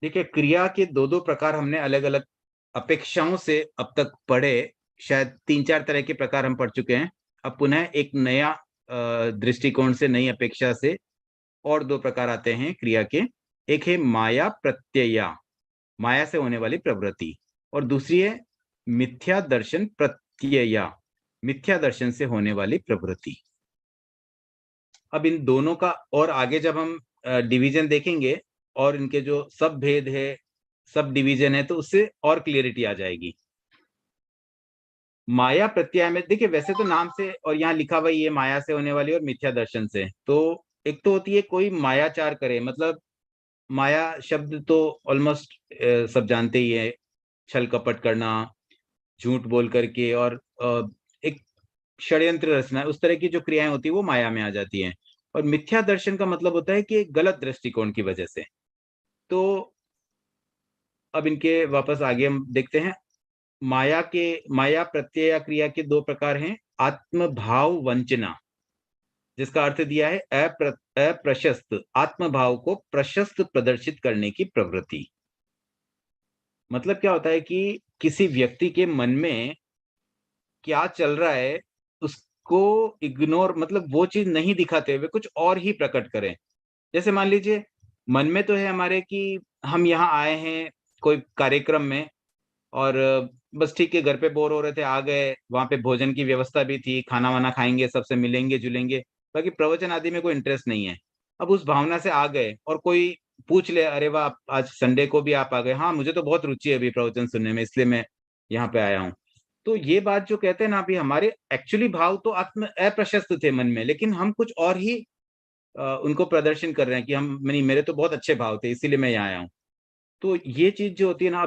देखिए, क्रिया के दो दो प्रकार हमने अलग अलग अपेक्षाओं से अब तक पढ़े। शायद तीन चार तरह के प्रकार हम पढ़ चुके हैं। अब पुनः एक नया दृष्टिकोण से, नई अपेक्षा से और दो प्रकार आते हैं क्रिया के। एक है माया प्रत्यया, माया से होने वाली प्रवृत्ति, और दूसरी है मिथ्या दर्शन प्रत्यया, मिथ्या दर्शन से होने वाली प्रवृत्ति। अब इन दोनों का और आगे जब हम डिवीजन देखेंगे और इनके जो सब भेद है, सब डिवीजन है, तो उससे और क्लियरिटी आ जाएगी। माया प्रत्यय में देखिए, वैसे तो नाम से और यहाँ लिखा हुआ ही है माया से होने वाली और मिथ्या दर्शन से। तो एक तो होती है कोई मायाचार करे, मतलब माया शब्द तो ऑलमोस्ट सब जानते ही है, छल कपट करना, झूठ बोल करके, और एक षड्यंत्र रचना, उस तरह की जो क्रियाएं होती है वो माया में आ जाती हैं। और मिथ्या दर्शन का मतलब होता है कि एक गलत दृष्टिकोण की वजह से। तो अब इनके वापस आगे हम देखते हैं। माया प्रत्यय या क्रिया के दो प्रकार हैं। आत्मभाव वंचना, जिसका अर्थ दिया है अप्रशस्त, आत्मभाव को प्रशस्त प्रदर्शित करने की प्रवृत्ति। मतलब क्या होता है कि किसी व्यक्ति के मन में क्या चल रहा है, उसको इग्नोर, मतलब वो चीज नहीं दिखाते हुए कुछ और ही प्रकट करें। जैसे मान लीजिए, मन में तो है हमारे कि हम यहाँ आए हैं कोई कार्यक्रम में, और बस ठीक है, घर पे बोर हो रहे थे, आ गए, वहाँ पे भोजन की व्यवस्था भी थी, खाना-वाना खाएँगे, सबसे मिलेंगे-जुलेंगे, बाकी प्रवचन आदि में कोई इंटरेस्ट नहीं है। अब उस भावना से आ गए और कोई पूछ ले, "अरे वाह! आज संडे को भी आप आ गए।" "हाँ, मुझे तो बहुत रुचि है अभी प्रवचन सुनने में, इसलिए मैं यहाँ पे आया हूँ।" तो ये बात जो कहते हैं ना, अभी हमारे एक्चुअली भाव तो आत्म अप्रशस्त थे मन में, लेकिन हम कुछ और ही उनको प्रदर्शन कर रहे हैं कि हम नहीं, मेरे तो बहुत अच्छे भाव थे, इसीलिए मैं यहाँ आया हूँ। तो ये चीज़ जो होती है ना,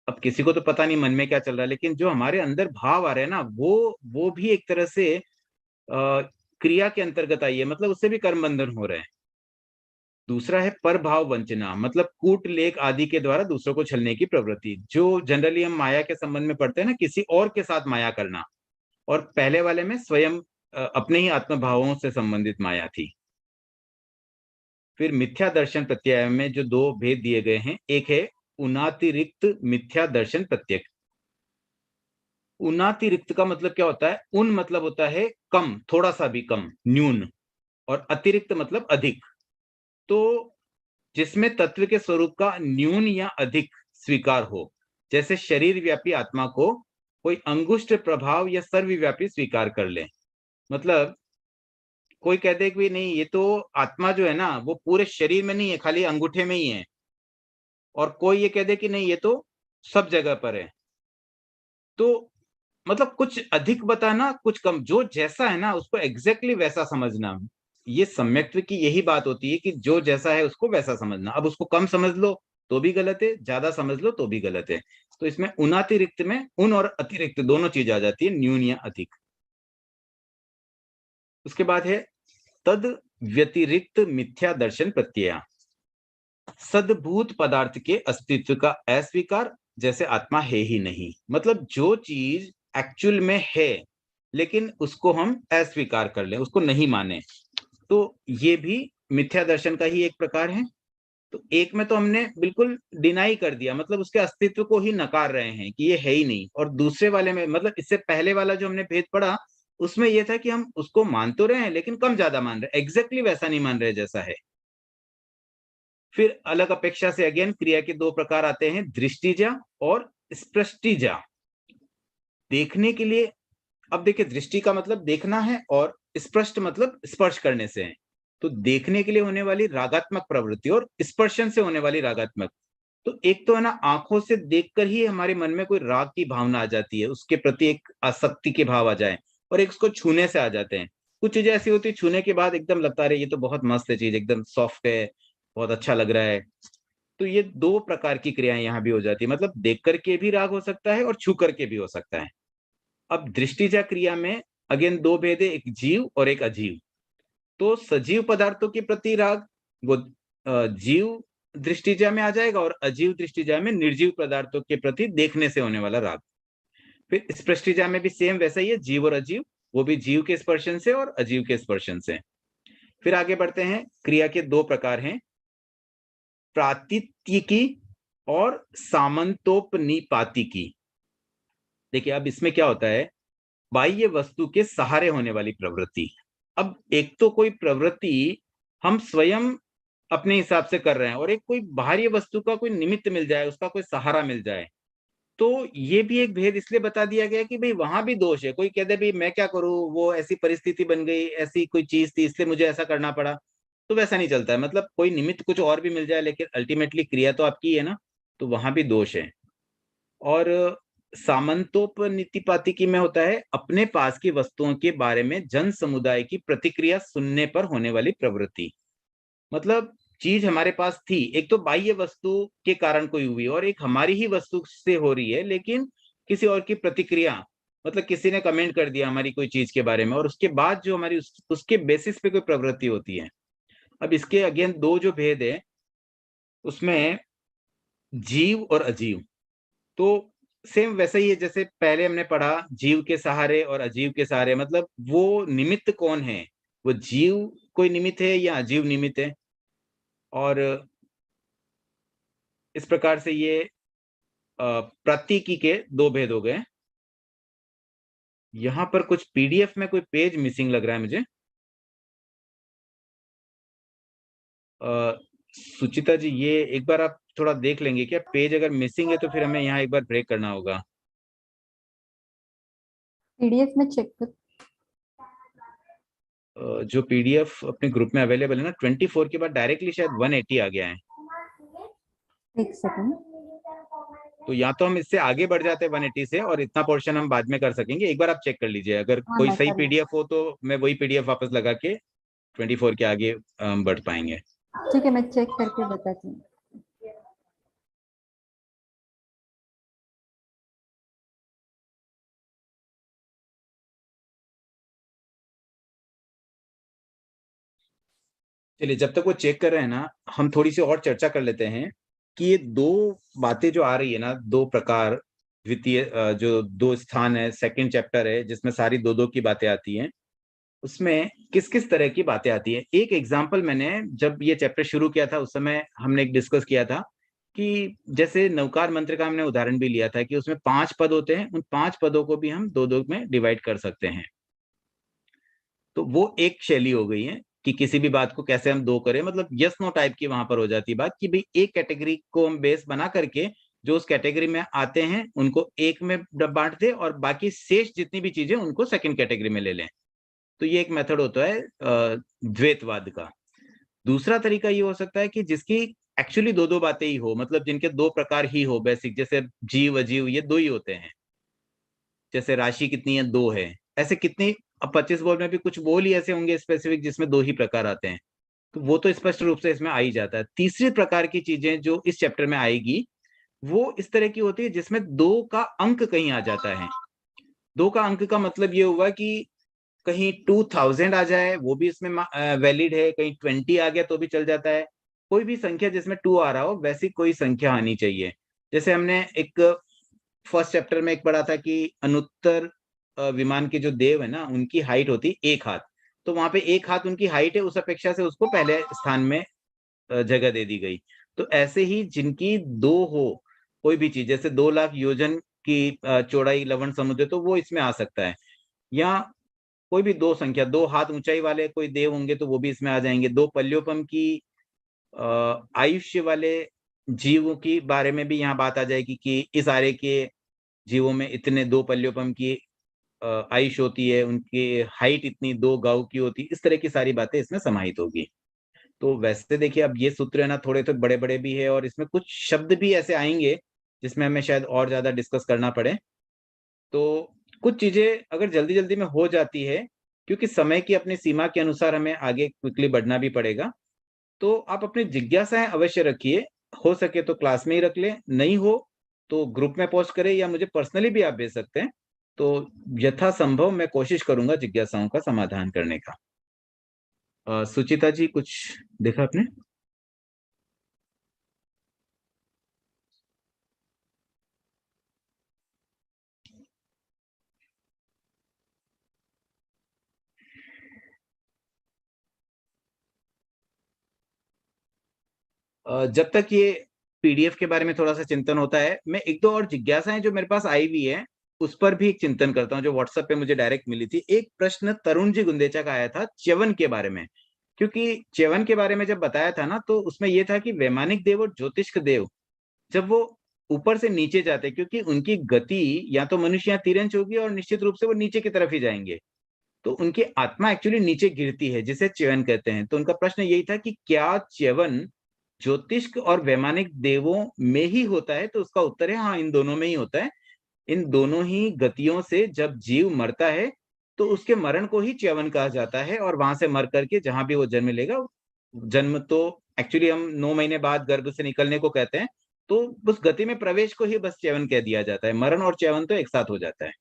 अब किसी को तो पता नहीं मन में क्या चल रहा है, लेकिन जो हमारे अंदर भाव आ रहे हैं ना, वो भी एक तरह से क्रिया के अंतर्गत आई है, मतलब उससे भी कर्म बंधन हो रहे हैं। दूसरा है परभाव वंचना, मतलब कूट लेख आदि के द्वारा दूसरों को छलने की प्रवृत्ति, जो जनरली हम माया के संबंध में पढ़ते हैं ना, किसी और के साथ माया करना। और पहले वाले में स्वयं अपने ही आत्म भावों से संबंधित माया थी। फिर मिथ्या दर्शन प्रत्यय में जो दो भेद दिए गए हैं, एक है उनातिरिक्त मिथ्या दर्शन प्रत्यय। उनातिरिक्त का मतलब क्या होता है? उन मतलब होता है कम, थोड़ा-सा भी कम, न्यून, और अतिरिक्त मतलब अधिक। तो जिसमें तत्व के स्वरूप का न्यून या अधिक स्वीकार हो, जैसे शरीर व्यापी आत्मा को कोई अंगुष्ठ प्रभाव या सर्वव्यापी स्वीकार कर ले। मतलब कोई कह दे कि नहीं, ये तो आत्मा जो है ना, वो पूरे शरीर में नहीं है, खाली अंगूठे में ही है। और कोई ये कह दे कि नहीं, ये तो सब जगह पर है। तो मतलब कुछ अधिक बताना, कुछ कम, जो जैसा है ना उसको एग्ज़ैक्टली वैसा समझना। ये सम्यक्त्व की यही बात होती है कि जो जैसा है उसको वैसा समझना। अब उसको कम समझ लो तो भी गलत है, ज़्यादा समझ लो तो भी गलत है। तो इसमें उनातिरिक्त में उन और अतिरिक्त दोनों चीज़ आ जाती है, न्यून या अधिक। उसके बाद है तद व्यतिरिक्त मिथ्या दर्शन प्रत्यय। सद्भूत पदार्थ के अस्तित्व का अस्वीकार, जैसे आत्मा है ही नहीं। मतलब जो चीज एक्चुअल में है, लेकिन उसको हम अस्वीकार कर लें, उसको नहीं माने, तो ये भी मिथ्या दर्शन का ही एक प्रकार है। तो एक में तो हमने बिल्कुल डिनाई कर दिया, मतलब उसके अस्तित्व को ही नकार रहे हैं कि ये है ही नहीं। और दूसरे वाले में, मतलब इससे पहले वाला जो हमने भेद पढ़ा, उसमें ये था कि हम उसको मान तो रहे हैं, लेकिन कम ज्यादा मान रहे हैं, एग्जैक्टली वैसा नहीं मान रहे जैसा है। फिर अलग अपेक्षा से अगेन क्रिया के दो प्रकार आते हैं, दृष्टिजा और स्पृष्टिजा। देखने के लिए, अब देखिए, दृष्टि का मतलब देखना है और स्पृष्ट मतलब स्पर्श करने से है। तो देखने के लिए होने वाली रागात्मक प्रवृत्ति और स्पर्शन से होने वाली रागात्मक। तो एक तो है ना, आंखों से देखकर ही हमारे मन में कोई राग की भावना आ जाती है, उसके प्रति एक आसक्ति के भाव आ जाए, और एक उसको छूने से आ जाते हैं। कुछ चीजें ऐसी होती है, छूने के बाद एकदम लगता है, अरे ये तो बहुत मस्त है चीज, एकदम सॉफ्ट है, बहुत अच्छा लग रहा है। तो ये दो प्रकार की क्रियाएं यहाँ भी हो जाती है, मतलब देख करके भी राग हो सकता है और छू करके भी हो सकता है। अब दृष्टिजा क्रिया में अगेन दो भेद है, एक जीव और एक अजीव। तो सजीव पदार्थों के प्रति राग, वो जीव दृष्टिजा में आ जाएगा, और अजीव दृष्टिजा में निर्जीव पदार्थों के प्रति देखने से होने वाला राग। फिर स्पृष्टिजा में भी सेम वैसा ही है, जीव और अजीव, वो भी जीव के स्पर्शन से और अजीव के स्पर्शन से। फिर आगे बढ़ते हैं, क्रिया के दो प्रकार हैं, प्रातित्यिकी और सामंतोपनिपातिकी। देखिए अब इसमें क्या होता है, बाह्य वस्तु के सहारे होने वाली प्रवृत्ति। अब एक तो कोई प्रवृत्ति हम स्वयं अपने हिसाब से कर रहे हैं और एक कोई बाहरी वस्तु का कोई निमित्त मिल जाए, उसका कोई सहारा मिल जाए, तो ये भी एक भेद इसलिए बता दिया गया कि भई वहाँ भी दोष है। कोई कह दे भई मैं क्या करूँ, वो ऐसी परिस्थिति बन गई, ऐसी कोई चीज़ थी इसलिए मुझे ऐसा करना पड़ा, तो वैसा नहीं चलता है। मतलब कोई निमित्त कुछ और भी मिल जाए लेकिन अल्टीमेटली क्रिया तो आपकी ही है ना, तो वहाँ भी दोष है। और सामंतोपनितिपातिकी में होता है अपने पास की वस्तुओं के बारे में जन समुदाय की प्रतिक्रिया सुनने पर होने वाली प्रवृत्ति। मतलब चीज हमारे पास थी, एक तो बाह्य वस्तु के कारण कोई हुई और एक हमारी ही वस्तु से हो रही है, लेकिन किसी और की प्रतिक्रिया, मतलब किसी ने कमेंट कर दिया हमारी कोई चीज के बारे में और उसके बाद जो हमारी उसके बेसिस पे कोई प्रवृत्ति होती है। अब इसके अगेन दो जो भेद है उसमें जीव और अजीव, तो सेम वैसा ही है जैसे पहले हमने पढ़ा जीव के सहारे और अजीव के सहारे, मतलब वो निमित्त कौन है, वो जीव कोई निमित्त है या अजीव निमित्त है। और इस प्रकार से ये प्रतीकी के दो भेद हो गए। यहाँ पर कुछ पीडीएफ में कोई पेज मिसिंग लग रहा है मुझे। सुचिता जी ये एक बार आप थोड़ा देख लेंगे क्या, पेज अगर मिसिंग है तो फिर हमें यहाँ एक बार ब्रेक करना होगा। पीडीएफ में चेक कर। जो पीडीएफ अपने ग्रुप में अवेलेबल है ना 24 के बाद डायरेक्टली शायद 180 आ गया है। एक सेकंड। तो या तो हम इससे आगे बढ़ जाते हैं 180 से और इतना पोर्शन हम बाद में कर सकेंगे। एक बार आप चेक कर लीजिए, अगर हाँ कोई मैं सही कर लूँ। पीडीएफ हो तो मैं वही पीडीएफ वापस लगा के 24 के आगे बढ़ पाएंगे। ठीक है, मैं चेक करके बताती हूँ। चलिए जब तक वो चेक कर रहे हैं ना, हम थोड़ी सी और चर्चा कर लेते हैं कि ये दो बातें जो आ रही है ना, दो प्रकार, द्वितीय जो दो स्थान है, सेकंड चैप्टर है जिसमें सारी दो दो की बातें आती हैं, उसमें किस किस तरह की बातें आती है। एक एग्जाम्पल मैंने जब ये चैप्टर शुरू किया था उस समय हमने एक डिस्कस किया था कि जैसे नवकार मंत्र का हमने उदाहरण भी लिया था कि उसमें 5 पद होते हैं, उन 5 पदों को भी हम दो दो में डिवाइड कर सकते हैं। तो वो एक शैली हो गई है कि किसी भी बात को कैसे हम दो करें, मतलब यस नो टाइप की वहां पर हो जाती है बात कि भाई एक कैटेगरी को हम बेस बना करके जो उस कैटेगरी में आते हैं उनको एक में बांट दे और बाकी शेष जितनी भी चीजें उनको सेकंड कैटेगरी में ले लें। तो ये एक मेथड होता है द्वैतवाद का। दूसरा तरीका ये हो सकता है कि जिसकी एक्चुअली दो दो बातें ही हो, मतलब जिनके दो प्रकार ही हो बेसिक, जैसे जीव अजीव ये दो ही होते हैं। जैसे राशि कितनी है, दो है। ऐसे कितनी, अब 25 बोल में भी कुछ बोल ही ऐसे होंगे स्पेसिफिक जिसमें दो ही प्रकार आते हैं, तो वो तो स्पष्ट रूप से इसमें आ ही जाता है। तीसरी प्रकार की चीजें जो इस चैप्टर में आएगी वो इस तरह की होती है जिसमें दो का अंक कहीं आ जाता है। दो का अंक का मतलब ये हुआ कि कहीं 2000 आ जाए वो भी इसमें वैलिड है, कहीं 20 आ गया तो भी चल जाता है। कोई भी संख्या जिसमें 2 आ रहा हो वैसी कोई संख्या आनी चाहिए। जैसे हमने एक फर्स्ट चैप्टर में एक पढ़ा था कि अनुत्तर विमान के जो देव है ना उनकी हाइट होती 1 हाथ, तो वहां पे 1 हाथ उनकी हाइट है, उस अपेक्षा से उसको पहले स्थान में जगह दे दी गई। तो ऐसे ही जिनकी दो हो, कोई भी चीज जैसे 2 लाख योजन की चौड़ाई लवण समुद्र, तो वो इसमें आ सकता है। या कोई भी दो संख्या, 2 हाथ ऊंचाई वाले कोई देव होंगे तो वो भी इसमें आ जाएंगे। दो पल्योपम की आयुष्य वाले जीवों की बारे में भी यहाँ बात आ जाएगी कि इस आरे के जीवों में इतने 2 पल्योपम की आयुष होती है, उनकी हाइट इतनी 2 गांव की होती है। इस तरह की सारी बातें इसमें समाहित होगी। तो वैसे देखिए अब ये सूत्र है ना थोड़े तो बड़े बड़े भी है और इसमें कुछ शब्द भी ऐसे आएंगे जिसमें हमें शायद और ज्यादा डिस्कस करना पड़े। तो कुछ चीजें अगर जल्दी जल्दी में हो जाती है, क्योंकि समय की अपनी सीमा के अनुसार हमें आगे क्विकली बढ़ना भी पड़ेगा, तो आप अपनी जिज्ञासाएं अवश्य रखिए। हो सके तो क्लास में ही रख लें, नहीं हो तो ग्रुप में पोस्ट करें या मुझे पर्सनली भी आप भेज सकते हैं। तो यथासंभव मैं कोशिश करूंगा जिज्ञासाओं का समाधान करने का। सुचिता जी कुछ देखा आपने? जब तक ये पीडीएफ के बारे में थोड़ा सा चिंतन होता है, मैं एक दो और जिज्ञासाएं जो मेरे पास आई हुई है उस पर भी एक चिंतन करता हूँ, जो व्हाट्सएप पे मुझे डायरेक्ट मिली थी। एक प्रश्न तरुण जी गुंदेचा का आया था च्यवन के बारे में, क्योंकि च्यवन के बारे में जब बताया था ना, तो उसमें ये था कि वैमानिक देव और ज्योतिष्क देव जब वो ऊपर से नीचे जाते, क्योंकि उनकी गति या तो मनुष्य यहाँ तिरंज होगी और निश्चित रूप से वो नीचे की तरफ ही जाएंगे, तो उनकी आत्मा एक्चुअली नीचे गिरती है, जिसे च्यवन कहते हैं। तो उनका प्रश्न यही था कि क्या च्यवन ज्योतिष्क और वैमानिक देवों में ही होता है? तो उसका उत्तर है हाँ, इन दोनों में ही होता है। इन दोनों ही गतियों से जब जीव मरता है तो उसके मरण को ही च्यवन कहा जाता है, और वहां से मर करके जहां भी वो जन्म लेगा, जन्म तो एक्चुअली हम 9 महीने बाद गर्भ से निकलने को कहते हैं, तो उस गति में प्रवेश को ही बस च्यवन कह दिया जाता है। मरण और च्यवन तो एक साथ हो जाता है।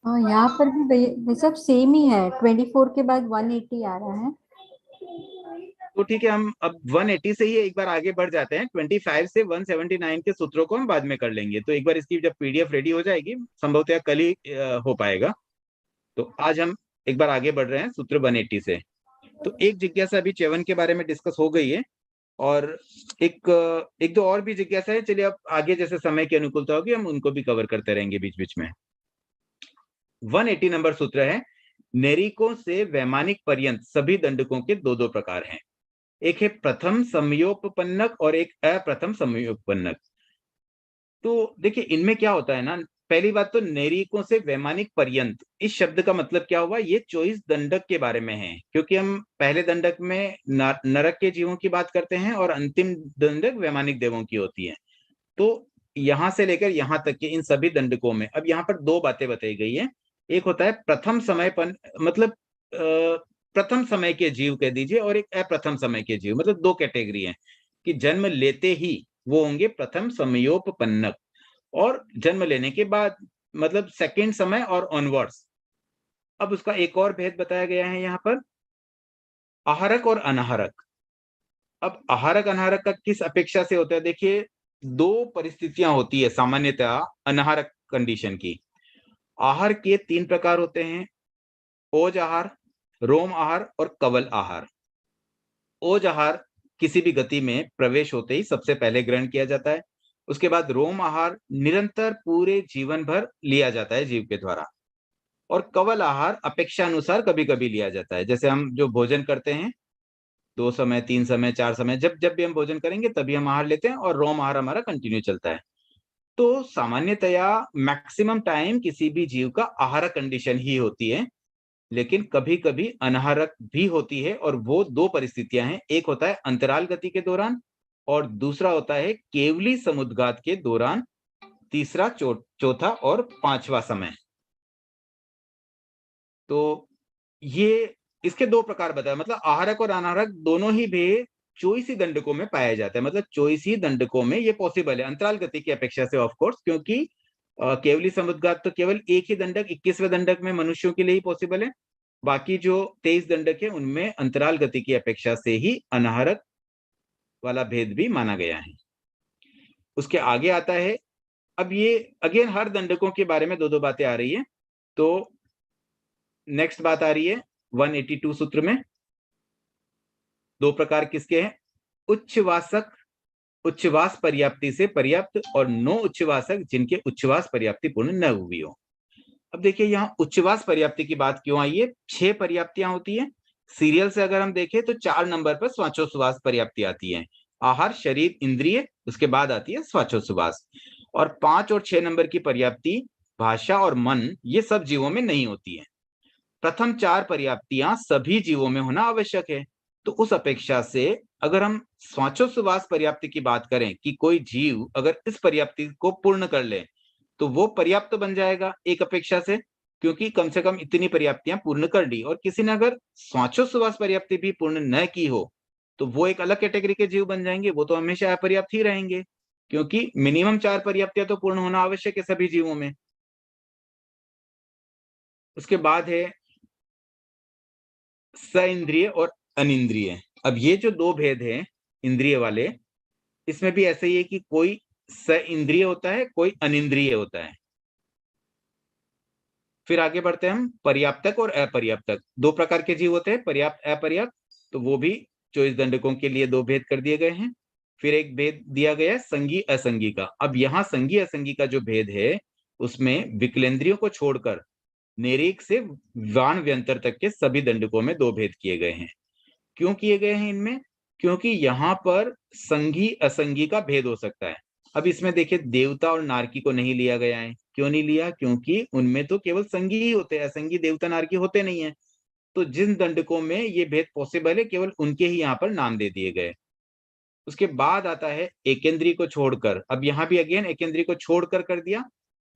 हाँ, यहाँ पर भी वे सब सेम ही है। 24 के बाद 180 आ रहा है। तो ठीक है, हम अब 180 से ही एक बार आगे बढ़ जाते हैं। 25 से 179 के सूत्रों को हम बाद में कर लेंगे। तो एक बार इसकी जब पीडीएफ रेडी हो जाएगी, संभवतः कल ही हो पाएगा, तो आज हम एक बार आगे बढ़ रहे हैं सूत्र 180 से। तो एक जिज्ञासा अभी च्यवन के बारे में डिस्कस हो गई है, और एक दो और भी जिज्ञासा है। चलिए अब आगे जैसे समय की अनुकूलता होगी हम उनको भी कवर करते रहेंगे बीच बीच में। 180 नंबर सूत्र है, नेरिकों से वैमानिक पर्यंत सभी दंडकों के दो दो प्रकार हैं। एक है प्रथम समयोपपन्नक और एक अप्रथम समयोपपन्नक। तो देखिए इनमें क्या होता है ना, पहली बात तो नेरिकों से वैमानिक पर्यंत, इस शब्द का मतलब क्या हुआ? ये 24 दंडक के बारे में है, क्योंकि हम पहले दंडक में नरक के जीवों की बात करते हैं और अंतिम दंडक वैमानिक देवों की होती है। तो यहां से लेकर यहां तक के इन सभी दंडकों में अब यहाँ पर दो बातें बताई गई है। एक होता है प्रथम समय पर, मतलब प्रथम समय के जीव कह दीजिए, और एक अप्रथम समय के जीव, मतलब दो कैटेगरी है कि जन्म लेते ही वो होंगे प्रथम समयोपपन्नक, और जन्म लेने के बाद मतलब सेकंड समय और ऑनवर्ड्स। अब उसका एक और भेद बताया गया है यहाँ पर, आहारक और अनाहारक। अब आहारक अनाहारक का किस अपेक्षा से होता है? देखिए दो परिस्थितियां होती है सामान्यतः अनाहारक कंडीशन की। आहार के 3 प्रकार होते हैं, ओज आहार, रोम आहार और कवल आहार। ओज आहार किसी भी गति में प्रवेश होते ही सबसे पहले ग्रहण किया जाता है। उसके बाद रोम आहार निरंतर पूरे जीवन भर लिया जाता है जीव के द्वारा, और कवल आहार अपेक्षा अनुसार कभी-कभी लिया जाता है। जैसे हम जो भोजन करते हैं 2 समय, 3 समय, 4 समय, जब जब भी हम भोजन करेंगे तभी हम आहार लेते हैं, और रोम आहार हमारा कंटिन्यू चलता है। तो सामान्यतया मैक्सिमम टाइम किसी भी जीव का आहारक कंडीशन ही होती है, लेकिन कभी-कभी अनाहारक भी होती है, और वो 2 परिस्थितियां हैं। एक होता है अंतराल गति के दौरान, और दूसरा होता है केवली समुद्घात के दौरान, तीसरा चौथा और पांचवा समय। तो ये इसके 2 प्रकार बताए, मतलब आहारक और अनाहारक दोनों ही भेद 24 ही दंडकों में पाया जाता है। मतलब 24 ही दंडकों में ये पॉसिबल है, अंतराल गति की अपेक्षा से ऑफ कोर्स, क्योंकि केवली समुद्घात तो केवल एक ही दंडक 21वें दंडक में मनुष्यों के लिए ही पॉसिबल है। बाकी जो 23 दंडक है उनमें अंतराल गति की अपेक्षा से ही अनाहारक वाला भेद भी माना गया है। उसके आगे आता है, अब ये अगेन हर दंडकों के बारे में 2-2 बातें आ रही है। तो नेक्स्ट बात आ रही है 182 सूत्र में, 2 प्रकार किसके हैं? उच्छ्वासक, उच्छ्वास पर्याप्ति से पर्याप्त, और नो उच्छ्वासक जिनके उच्छ्वास पर्याप्ति पूर्ण न हुई हो। अब देखिए यहाँ उच्छ्वास पर्याप्ति की बात क्यों आई है? 6 पर्याप्तियां होती है। सीरियल से अगर हम देखें तो 4 नंबर पर श्वासोच्छ्वास पर्याप्ति आती है, आहार, शरीर, इंद्रिय, उसके बाद आती है श्वासोच्छ्वास। और 5 और 6 नंबर की पर्याप्ति भाषा और मन, ये सब जीवों में नहीं होती है। प्रथम 4 पर्याप्तियां सभी जीवों में होना आवश्यक है। तो उस अपेक्षा से अगर हम श्वासोच्छ्वास पर्याप्ति की बात करें कि कोई जीव अगर इस पर्याप्ति को पूर्ण कर ले तो वो पर्याप्त बन जाएगा एक अपेक्षा से, क्योंकि कम से कम इतनी पर्याप्तियां पूर्ण कर ली। और किसी ने अगर श्वासोच्छ्वास पर्याप्ति भी पूर्ण न की हो तो वो एक अलग कैटेगरी के जीव बन जाएंगे, वो तो हमेशा अपर्याप्त ही रहेंगे, क्योंकि मिनिमम 4 पर्याप्तियां तो पूर्ण होना आवश्यक है सभी जीवों में। उसके बाद है सइंद्रिय और अनिंद्रिय। अब ये जो 2 भेद हैं इंद्रिय वाले, इसमें भी ऐसा ही है कि कोई सइंद्रिय होता है, कोई अनिंद्रिय होता है। फिर आगे बढ़ते हैं हम, पर्याप्तक और अपर्याप्तक। 2 प्रकार के जीव होते हैं, पर्याप्त, अपर्याप्त। तो वो भी 24 दंडकों के लिए 2 भेद कर दिए गए हैं। फिर एक भेद दिया गया है संगी असंगी का। अब यहाँ संगी असंगी का जो भेद है उसमें विकलेंद्रियों को छोड़कर नेरिक से वाण व्यंतर तक के सभी दंडकों में दो भेद किए गए हैं। क्यों किए गए हैं इनमें? क्योंकि यहाँ पर संगी असंगी का भेद हो सकता है। अब इसमें देखिए देवता और नारकी को नहीं लिया गया है। क्यों नहीं लिया? क्योंकि उनमें तो केवल संगी ही होते हैं, असंगी देवता नारकी होते नहीं है। तो जिन दंडकों में ये भेद पॉसिबल है केवल उनके ही यहाँ पर नाम दे दिए गए। उसके बाद आता है एकेंद्रीय को छोड़कर। अब यहाँ भी अगेन एकेंद्रीय को छोड़कर कर दिया,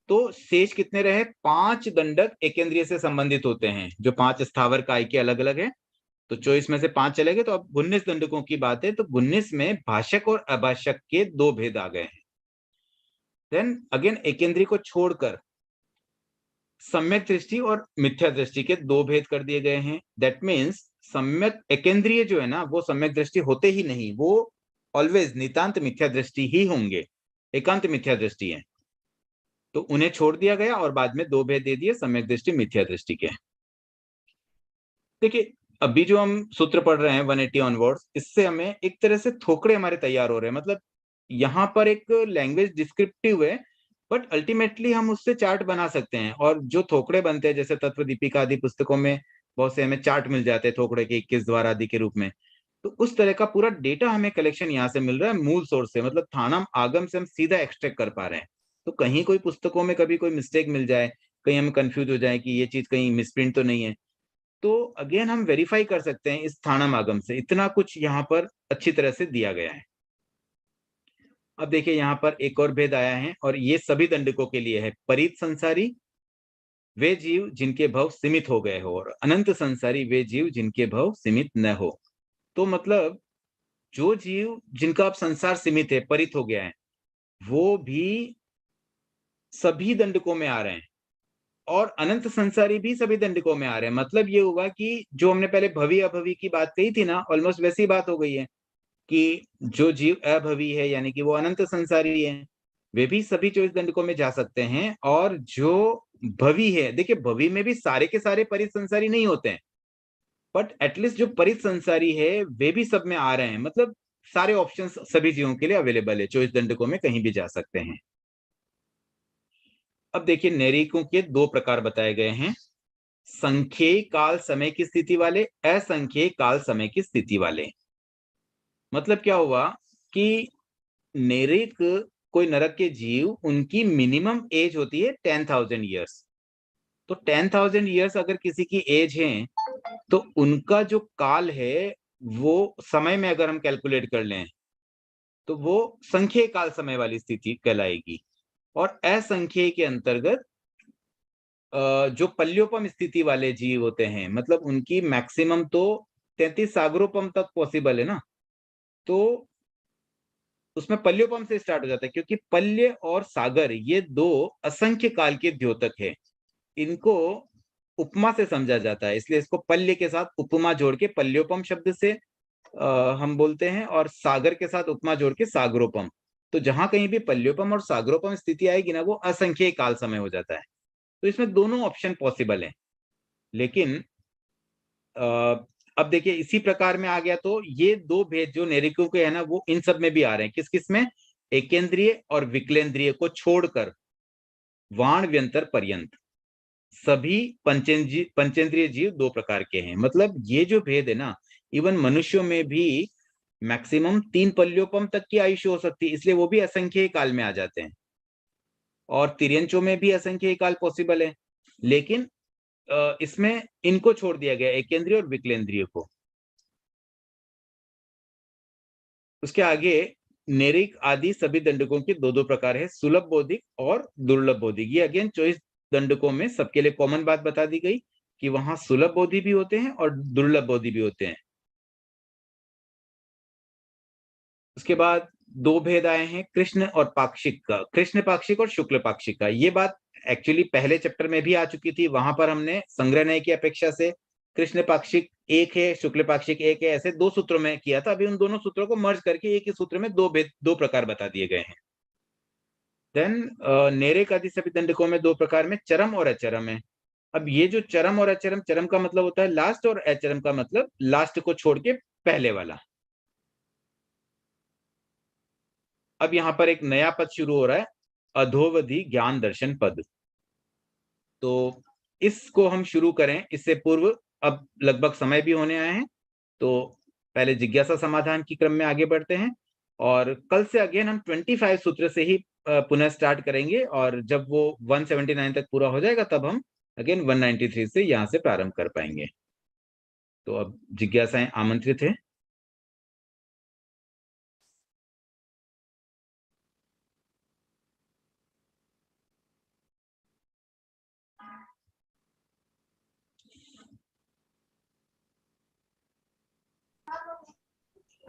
तो शेष कितने रहे? 5 दंडक एकेंद्रीय से संबंधित होते हैं, जो 5 स्थावर काय के अलग अलग है। तो 24 में से 5 चले गए, तो अब 19 दंडकों की बात है। तो 19 में भाषक और अभाषक के 2 भेद आ गए हैं। देन अगेन एकेंद्रीय को छोड़कर सम्यक दृष्टि और मिथ्या दृष्टि के 2 भेद कर दिए गए हैं। दैट मीन्स सम्यक एकेंद्रीय जो है ना वो सम्यक दृष्टि होते ही नहीं, वो ऑलवेज नितांत मिथ्या दृष्टि ही होंगे, एकांत मिथ्या दृष्टि है। तो उन्हें छोड़ दिया गया और बाद में 2 भेद दे दिए सम्यक दृष्टि मिथ्या दृष्टि के। देखिए अभी जो हम सूत्र पढ़ रहे हैं 180 ऑनवर्ड्स, इससे हमें एक तरह से थोकड़े हमारे तैयार हो रहे हैं। मतलब यहाँ पर एक लैंग्वेज डिस्क्रिप्टिव है, बट अल्टीमेटली हम उससे चार्ट बना सकते हैं। और जो थोकड़े बनते हैं जैसे तत्व दीपिका आदि पुस्तकों में बहुत से हमें चार्ट मिल जाते हैं थोकड़े के 21 द्वार आदि के रूप में। तो उस तरह का पूरा डेटा हमें कलेक्शन यहाँ से मिल रहा है मूल सोर्स से, मतलब थानम आगम से हम सीधा एक्सट्रैक्ट कर पा रहे हैं। तो कहीं कोई पुस्तकों में कभी कोई मिस्टेक मिल जाए, कहीं हम कंफ्यूज हो जाए कि ये चीज कहीं मिसप्रिंट तो नहीं है, तो अगेन हम वेरीफाई कर सकते हैं इस थानम आगम से। इतना कुछ यहाँ पर अच्छी तरह से दिया गया है। अब देखिए यहाँ पर एक और भेद आया है और ये सभी दंडकों के लिए है। परीत संसारी वे जीव जिनके भव सीमित हो गए हो, और अनंत संसारी वे जीव जिनके भव सीमित न हो। तो मतलब जो जीव जिनका अब संसार सीमित है, परित हो गया है, वो भी सभी दंडकों में आ रहे हैं और अनंत संसारी भी सभी दंडकों में आ रहे हैं। मतलब ये हुआ कि जो हमने पहले भवी अभवी की बात कही थी ना, ऑलमोस्ट वैसी बात हो गई है कि जो जीव अभवी है यानी कि वो अनंत संसारी है, वे भी सभी 24 दंडकों में जा सकते हैं। और जो भवी है, देखिए भवी में भी सारे के सारे परित संसारी नहीं होते हैं, बट एटलीस्ट जो परित संसारी है वे भी सब में आ रहे हैं। मतलब सारे ऑप्शंस सभी जीवों के लिए अवेलेबल है, 24 दंडकों में कहीं भी जा सकते हैं। अब देखिए नैरिकों के 2 प्रकार बताए गए हैं, संख्येय काल समय की स्थिति वाले, असंख्येय काल समय की स्थिति वाले। मतलब क्या हुआ कि नैरिक कोई नरक के जीव, उनकी मिनिमम एज होती है 10,000 ईयर्स। तो 10,000 ईयर्स अगर किसी की एज है तो उनका जो काल है वो समय में अगर हम कैलकुलेट कर लें तो वो संख्येय काल समय वाली स्थिति कहलाएगी। और असंख्येय के अंतर्गत जो पल्योपम स्थिति वाले जीव होते हैं, मतलब उनकी मैक्सिमम तो 33 सागरोपम तक पॉसिबल है ना, तो उसमें पल्योपम से स्टार्ट हो जाता है, क्योंकि पल्य और सागर ये 2 असंख्य काल के द्योतक है। इनको उपमा से समझा जाता है, इसलिए इसको पल्य के साथ उपमा जोड़ के पल्योपम शब्द से हम बोलते हैं, और सागर के साथ उपमा जोड़ के सागरोपम। तो जहां कहीं भी पल्योपम और सागरोपम स्थिति आएगी ना, वो असंख्य काल समय हो जाता है। तो इसमें दोनों ऑप्शन पॉसिबल है। लेकिन अब देखिए इसी प्रकार में आ गया, तो ये 2 भेद जो नैरिकों के है ना, वो इन सब में भी आ रहे हैं। किस किस में? एकेंद्रीय और विकलेंद्रीय को छोड़कर वाण व्यंतर पर्यंत सभी पंचेंद्रिय जीव 2 प्रकार के हैं। मतलब ये जो भेद है ना, इवन मनुष्यों में भी मैक्सिमम 3 पल्योपम तक की आयुष्य हो सकती है, इसलिए वो भी असंख्येय काल में आ जाते हैं। और तिर्यंचों में भी असंख्येय काल पॉसिबल है, लेकिन इसमें इनको छोड़ दिया गया, एकेंद्रीय और विकलेंद्रीय को। उसके आगे नैरिक आदि सभी दंडकों के 2-2 प्रकार है, सुलभ बौद्धिक और दुर्लभ बौद्धिक। ये अगेन 24 दंडकों में सबके लिए कॉमन बात बता दी गई कि वहां सुलभ बोधि भी होते हैं और दुर्लभ बोधि भी होते हैं। उसके बाद 2 भेद आए हैं कृष्ण और पाक्षिक का, कृष्ण पाक्षिक और शुक्ल पाक्षिक का। ये बात एक्चुअली पहले चैप्टर में भी आ चुकी थी, वहां पर हमने संग्रह की अपेक्षा से कृष्ण पाक्षिक एक है, शुक्ल पाक्षिक एक है, ऐसे 2 सूत्रों में किया था। अभी उन दोनों सूत्रों को मर्ज करके एक ही सूत्र में 2 भेद, 2 प्रकार बता दिए गए हैं। देन नैरिक आदि सभी दंडकों में 2 प्रकार में चरम और अचरम है। अब ये जो चरम और अचरम, चरम का मतलब होता है लास्ट और अचरम का मतलब लास्ट को छोड़ के पहले वाला। अब यहाँ पर एक नया पद शुरू हो रहा है, अधोवधि ज्ञान दर्शन पद। तो इसको हम शुरू करें इससे पूर्व अब लगभग समय भी होने आए हैं, तो पहले जिज्ञासा समाधान की क्रम में आगे बढ़ते हैं, और कल से अगेन हम 25 सूत्र से ही पुनः स्टार्ट करेंगे, और जब वो 179 तक पूरा हो जाएगा तब हम अगेन 193 से यहाँ से प्रारंभ कर पाएंगे। तो अब जिज्ञासाएं आमंत्रित है।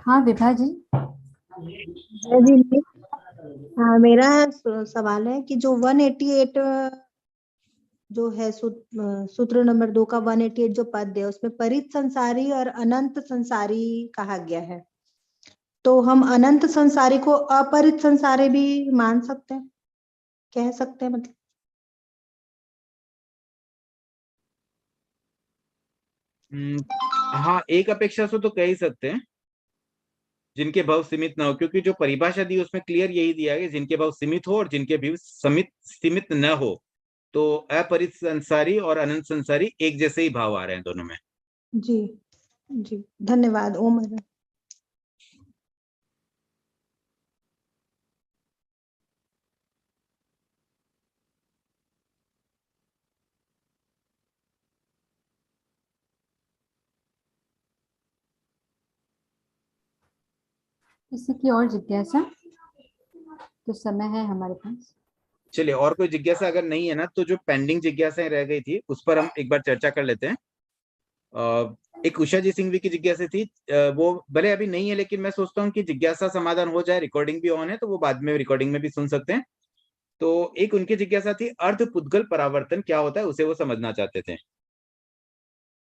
हाँ विभा जी। जी मेरा सवाल है कि जो 188 जो है सूत्र नंबर 2 का 188 जो पद है उसमें परित संसारी और अनंत संसारी कहा गया है, तो हम अनंत संसारी को अपरित संसारी भी मान सकते हैं, कह सकते हैं मतलब? हाँ, एक अपेक्षा से तो कह ही सकते हैं, जिनके भाव सीमित ना हो, क्योंकि जो परिभाषा दी उसमें क्लियर यही दिया है, जिनके भाव सीमित हो और जिनके भाव सीमित न हो। तो अपरित संसारी और अनंत संसारी एक जैसे ही भाव आ रहे हैं दोनों में। जी जी, धन्यवाद। ओम। किसी की और जिज्ञासा? तो समय है हमारे पास। चलिए, और कोई जिज्ञासा अगर नहीं है ना, तो जो पेंडिंग जिज्ञासाएं रह गई थी उस पर हम एक बार चर्चा कर लेते हैं। एक उषा जी सिंघवी की जिज्ञासा थी, वो भले अभी नहीं है, लेकिन मैं सोचता हूँ कि जिज्ञासा समाधान हो जाए, रिकॉर्डिंग भी ऑन है, तो वो बाद में रिकॉर्डिंग में भी सुन सकते हैं। तो एक उनकी जिज्ञासा थी, अर्ध पुद्गल परावर्तन क्या होता है, उसे वो समझना चाहते थे।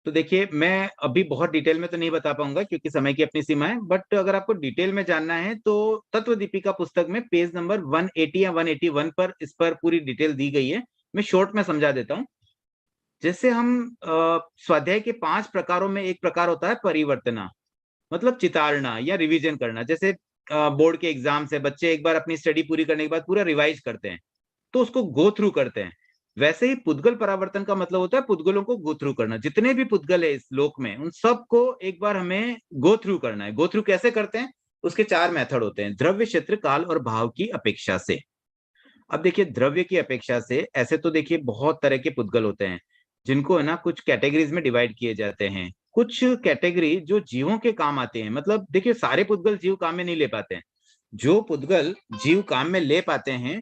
तो देखिए, मैं अभी बहुत डिटेल में तो नहीं बता पाऊंगा क्योंकि समय की अपनी सीमा है, बट अगर आपको डिटेल में जानना है तो तत्व दीपिका पुस्तक में पेज नंबर 180 या 181 पर इस पर पूरी डिटेल दी गई है। मैं शॉर्ट में समझा देता हूँ। जैसे हम स्वाध्याय के 5 प्रकारों में एक प्रकार होता है परिवर्तना, मतलब चितारना या रिवीजन करना। जैसे बोर्ड के एग्जाम से बच्चे एक बार अपनी स्टडी पूरी करने के बाद पूरा रिवाइज करते हैं, तो उसको गो थ्रू करते हैं। वैसे ही पुद्गल परावर्तन का मतलब होता है पुद्गलों को गो थ्रू करना। जितने भी पुद्गल है इस लोक में, उन सबको एक बार हमें गो थ्रू करना है। गो थ्रू कैसे करते हैं? उसके 4 मेथड होते हैं, द्रव्य, क्षेत्र, काल और भाव की अपेक्षा से। अब देखिए, द्रव्य की अपेक्षा से ऐसे तो देखिए बहुत तरह के पुद्गल होते हैं, जिनको है ना कुछ कैटेगरीज में डिवाइड किए जाते हैं। कुछ कैटेगरी जो जीवों के काम आते हैं, मतलब देखिए सारे पुद्गल जीव काम में नहीं ले पाते हैं। जो पुद्गल जीव काम में ले पाते हैं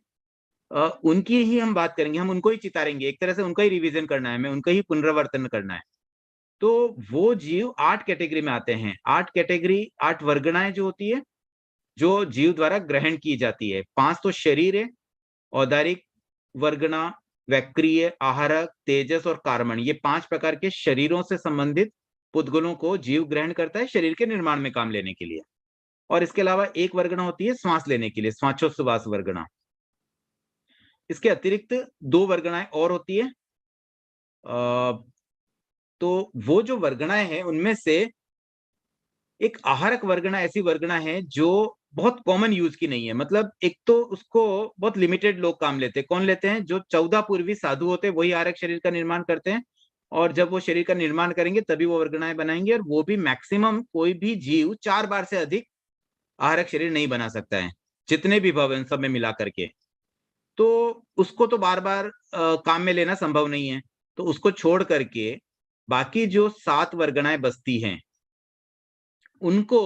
उनकी ही हम बात करेंगे, हम उनको ही चितारेंगे, एक तरह से उनका ही रिवीजन करना है हमें, उनका ही पुनरावर्तन करना है। तो वो जीव 8 कैटेगरी में आते हैं। 8 कैटेगरी, 8 वर्गणाएं जो होती है, जो जीव द्वारा ग्रहण की जाती है। 5 तो शरीर है, औदारिक, वर्गणा, वैक्रिय, आहारक, तेजस और कार्मण। ये 5 प्रकार के शरीरों से संबंधित पुद्गलों को जीव ग्रहण करता है शरीर के निर्माण में काम लेने के लिए। और इसके अलावा एक वर्गणा होती है श्वास लेने के लिए, श्वासोच्छ्वास वर्गणा। इसके अतिरिक्त 2 वर्गणाएं और होती है। तो वो जो वर्गणाएं हैं उनमें से एक आहारक वर्गणा ऐसी वर्गणा है जो बहुत कॉमन यूज की नहीं है। मतलब एक तो उसको बहुत लिमिटेड लोग काम लेते हैं। कौन लेते हैं? जो 14 पूर्वी साधु होते हैं, वही आहारक शरीर का निर्माण करते हैं। और जब वो शरीर का निर्माण करेंगे तभी वो वर्गणाएं बनाएंगे, और वो भी मैक्सिमम कोई भी जीव 4 बार से अधिक आहारक शरीर नहीं बना सकता है, जितने भी भवन सब में मिला करके। तो उसको तो बार बार काम में लेना संभव नहीं है। तो उसको छोड़ करके बाकी जो 7 वर्गणाएं बसती हैं उनको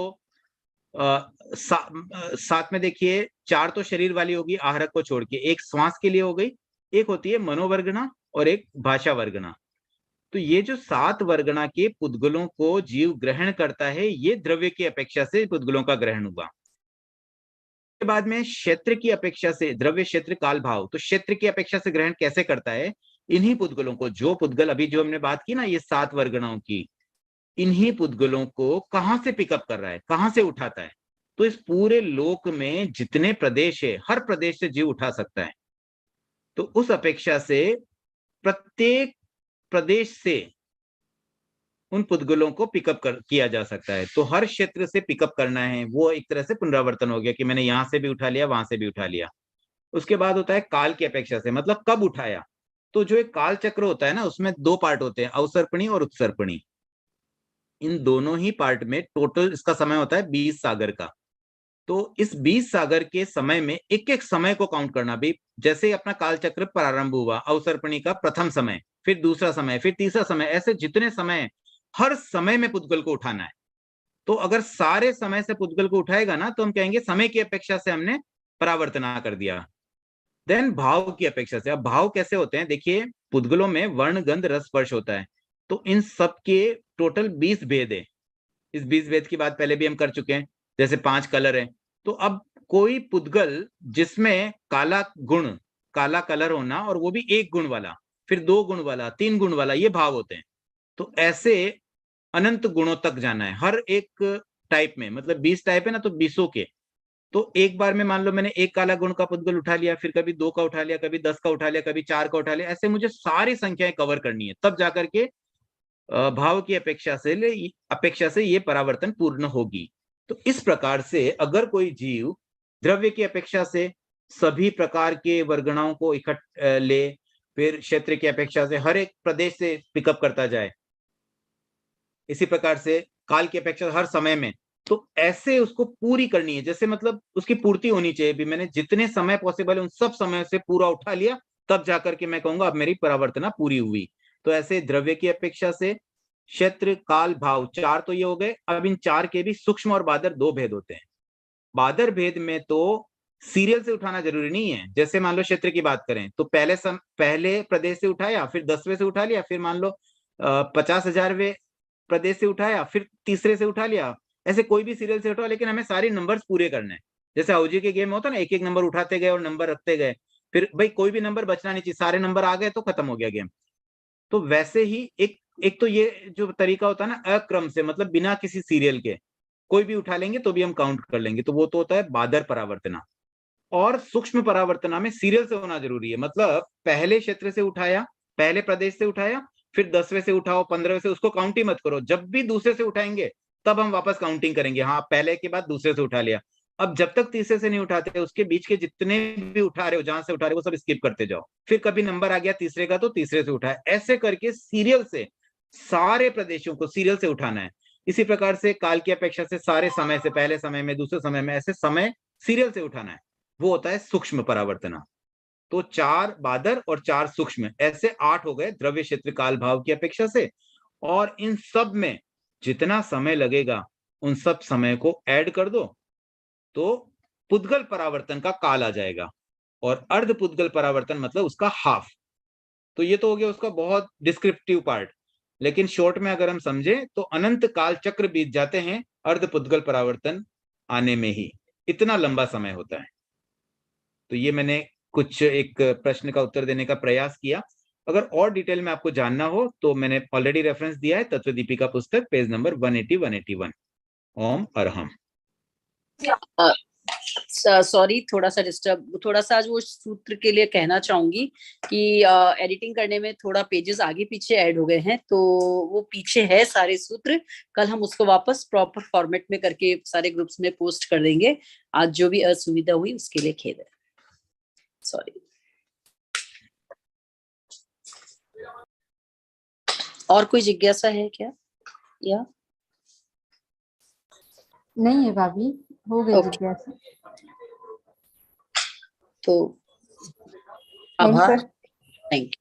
साथ में देखिए, 4 तो शरीर वाली होगी आहारक को छोड़ के, एक श्वास के लिए हो गई, एक होती है मनोवर्गणा और एक भाषा वर्गणा। तो ये जो 7 वर्गणा के पुद्गलों को जीव ग्रहण करता है, ये द्रव्य की अपेक्षा से पुद्गलों का ग्रहण हुआ। के बाद में क्षेत्र की अपेक्षा से, द्रव्य, क्षेत्र, काल, भाव। तो क्षेत्र की अपेक्षा से ग्रहण कैसे करता है? इन्हीं पुद्गलों को, जो पुद्गल अभी जो हमने बात की ना, ये 7 वर्गणाओं की, इन्हीं पुद्गलों को कहां से पिकअप कर रहा है, कहां से उठाता है? तो इस पूरे लोक में जितने प्रदेश है, हर प्रदेश से जीव उठा सकता है। तो उस अपेक्षा से प्रत्येक प्रदेश से उन पुद्गलों को पिकअप किया जा सकता है। तो हर क्षेत्र से पिकअप करना है, वो एक तरह से पुनरावर्तन हो गया कि मैंने यहाँ से भी उठा लिया, वहां से भी उठा लिया। उसके बाद होता है काल की अपेक्षा से, मतलब कब उठाया। तो जो एक काल चक्र होता है ना, उसमें दो पार्ट होते हैं, अवसर्पणी और उत्सर्पणी। इन दोनों ही पार्ट में टोटल इसका समय होता है 20 सागर का। तो इस 20 सागर के समय में एक एक समय को काउंट करना भी, जैसे ही अपना काल चक्र प्रारंभ हुआ, अवसर्पणी का प्रथम समय, फिर दूसरा समय, फिर तीसरा समय, ऐसे जितने समय, हर समय में पुद्गल को उठाना है। तो अगर सारे समय से पुद्गल को उठाएगा ना, तो हम कहेंगे समय की अपेक्षा से हमने परावर्तना कर दिया। देन भाव की अपेक्षा से। अब भाव कैसे होते हैं, देखिए पुद्गलों में वर्ण, गंध, रस, स्पर्श होता है। तो इन सब के टोटल 20 भेद है। इस 20 भेद की बात पहले भी हम कर चुके हैं, जैसे 5 कलर है। तो अब कोई पुद्गल जिसमें काला गुण, काला कलर होना, और वो भी 1 गुण वाला, फिर 2 गुण वाला, 3 गुण वाला, ये भाव होते हैं। तो ऐसे अनंत गुणों तक जाना है हर एक टाइप में, मतलब 20 टाइप है ना, तो 20 के। तो एक बार में मान लो मैंने एक काला गुण का पुद्गल उठा लिया, फिर कभी 2 का उठा लिया, कभी 10 का उठा लिया, कभी 4 का उठा लिया, ऐसे मुझे सारी संख्याएं कवर करनी है, तब जाकर के भाव की अपेक्षा से ये परावर्तन पूर्ण होगी। तो इस प्रकार से अगर कोई जीव द्रव्य की अपेक्षा से सभी प्रकार के वर्गणाओं को ले, फिर क्षेत्र की अपेक्षा से हर एक प्रदेश से पिकअप करता जाए, इसी प्रकार से काल की अपेक्षा हर समय में, तो ऐसे उसको पूरी करनी है, जैसे मतलब उसकी पूर्ति होनी चाहिए भी। मैंने जितने समय पॉसिबल है उन सब समय से पूरा उठा लिया, तब जाकर के मैं कहूंगा अब मेरी परावर्तना पूरी हुई। तो ऐसे द्रव्य की अपेक्षा से, क्षेत्र, काल, भाव, 4 तो ये हो गए। अब इन 4 के भी सूक्ष्म और बादर 2 भेद होते हैं। बादर भेद में तो सीरियल से उठाना जरूरी नहीं है। जैसे मान लो क्षेत्र की बात करें, तो पहले प्रदेश से उठाया, फिर 10वें से उठा लिया, फिर मान लो 50,000वें प्रदेश से उठाया, फिर तीसरे से उठा लिया। ऐसे कोई भी सीरियल से उठाओ, लेकिन हमें सारे नंबर्स पूरे करने हैं। जैसे हाउजी के गेम होता है ना, एक एक नंबर उठाते गए और नंबर रखते गए, फिर भाई कोई भी नंबर बचना नहीं चाहिए, सारे नंबर आ गए तो खत्म हो गया गेम। तो वैसे ही एक तो ये जो तरीका होता है ना, अक्रम से, मतलब बिना किसी सीरियल के कोई भी उठा लेंगे तो भी हम काउंट कर लेंगे, तो वो तो होता है बादर परावर्तना। और सूक्ष्म परावर्तना में सीरियल से होना जरूरी है, मतलब पहले क्षेत्र से उठाया, पहले प्रदेश से उठाया, फिर 10वें से उठाओ, 15वें से, उसको काउंट ही मत करो। जब भी दूसरे से उठाएंगे तब हम वापस काउंटिंग करेंगे। हाँ, पहले के बाद दूसरे से उठा लिया। अब जब तक तीसरे से नहीं उठाते, उसके बीच के जितने भी उठा रहे हो, जहां से उठा रहे हो, वो सब स्किप करते जाओ। फिर कभी नंबर आ गया तीसरे का, तो तीसरे से उठाए, ऐसे करके सीरियल से सारे प्रदेशों को सीरियल से उठाना है। इसी प्रकार से काल की अपेक्षा से सारे समय से, पहले समय में, दूसरे समय में, ऐसे समय सीरियल से उठाना है, वो होता है सूक्ष्म परावर्तना। तो 4 बादर और 4 सूक्ष्म, ऐसे 8 हो गए द्रव्य, क्षेत्र, काल, भाव की अपेक्षा से। और इन सब में जितना समय लगेगा उन सब समय को ऐड कर दो, तो पुद्गल परावर्तन का काल आ जाएगा। और अर्ध पुद्गल परावर्तन मतलब उसका हाफ। तो ये तो हो गया उसका बहुत डिस्क्रिप्टिव पार्ट। लेकिन शॉर्ट में अगर हम समझे तो अनंत काल चक्र बीत जाते हैं अर्ध पुद्गल परावर्तन आने में ही, इतना लंबा समय होता है। तो ये मैंने कुछ एक प्रश्न का उत्तर देने का प्रयास किया। अगर और डिटेल में आपको जानना हो तो मैंने ऑलरेडी रेफरेंस दिया है, तत्व दीपिका पुस्तक, पेज नंबर 180-181। ओम अरहम। सॉरी, थोड़ा सा डिस्टर्ब, थोड़ा सा आज वो सूत्र के लिए कहना चाहूंगी कि एडिटिंग करने में थोड़ा पेजेस आगे पीछे ऐड हो गए हैं, तो वो पीछे है सारे सूत्र। कल हम उसको वापस प्रॉपर फॉर्मेट में करके सारे ग्रुप्स में पोस्ट कर देंगे। आज जो भी असुविधा हुई उसके लिए खेद है, सॉरी। और कोई जिज्ञासा है क्या, या नहीं है भाभी, हो गई Okay. जिज्ञासा। तो आभार, Thank you. Thank you.